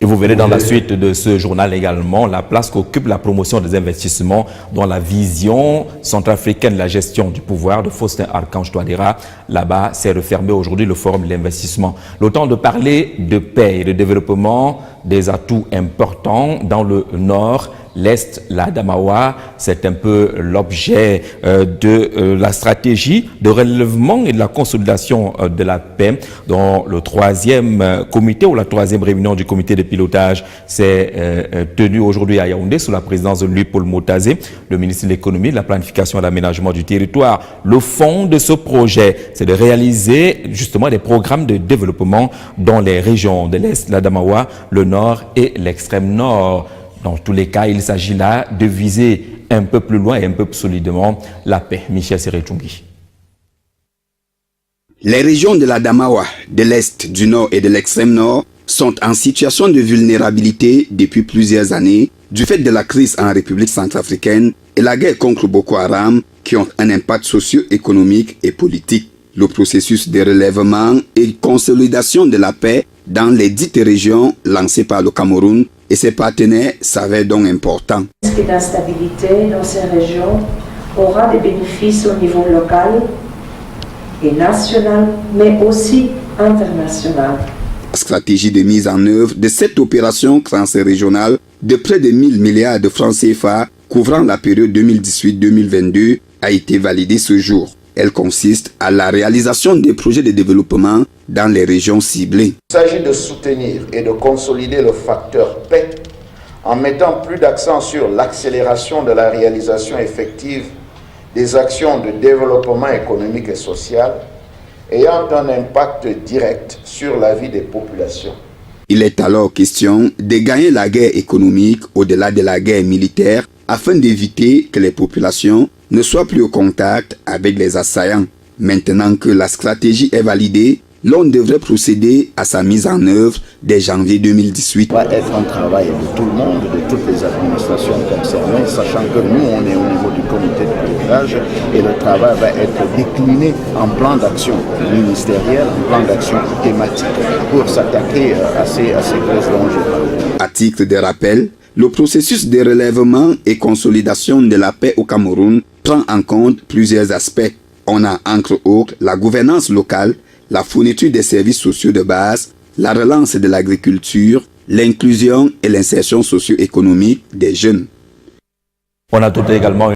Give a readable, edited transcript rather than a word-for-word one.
vous verrez dans la suite de ce journal également la place qu'occupe la promotion des investissements dans la vision centrafricaine de la gestion du pouvoir de Faustin Archange Touadéra. Là-bas, s'est refermé aujourd'hui le forum de l'investissement. Le temps de parler de paix et de développement, des atouts importants dans le nord, l'Est, la Damawa. C'est un peu l'objet de la stratégie de relèvement et de la consolidation de la paix dont le troisième comité ou la troisième réunion du comité de pilotage s'est tenue aujourd'hui à Yaoundé sous la présidence de Louis-Paul Motazé, le ministre de l'économie, de la planification et de l'aménagement du territoire. Le fond de ce projet, c'est de réaliser justement des programmes de développement dans les régions de l'Est, la Damawa, le Nord et l'extrême Nord. Dans tous les cas, il s'agit là de viser un peu plus loin et un peu plus solidement la paix. Michel Serechungi. Les régions de la Damawa, de l'Est, du Nord et de l'extrême Nord sont en situation de vulnérabilité depuis plusieurs années du fait de la crise en République centrafricaine et la guerre contre Boko Haram qui ont un impact socio-économique et politique. Le processus de relèvement et consolidation de la paix dans les dites régions lancées par le Cameroun et ses partenaires s'avère donc important. Le risque d'instabilité dans ces régions aura des bénéfices au niveau local et national, mais aussi international. La stratégie de mise en œuvre de cette opération transrégionale de près de 1000 milliards de francs CFA couvrant la période 2018-2022 a été validée ce jour. Elle consiste à la réalisation des projets de développement dans les régions ciblées. Il s'agit de soutenir et de consolider le facteur paix en mettant plus d'accent sur l'accélération de la réalisation effective des actions de développement économique et social ayant un impact direct sur la vie des populations. Il est alors question de gagner la guerre économique au-delà de la guerre militaire afin d'éviter que les populations ne soient plus au contact avec les assaillants. Maintenant que la stratégie est validée, l'on devrait procéder à sa mise en œuvre dès janvier 2018. Ça va être un travail de tout le monde, de toutes les administrations concernées, sachant que nous, on est au niveau du comité de pilotage et le travail va être décliné en plan d'action ministériel, en plan d'action thématique pour s'attaquer à ces grosses dangers. À titre de rappel, le processus de relèvement et consolidation de la paix au Cameroun prend en compte plusieurs aspects. On a entre autres la gouvernance locale, la fourniture des services sociaux de base, la relance de l'agriculture, l'inclusion et l'insertion socio-économique des jeunes. On a doté également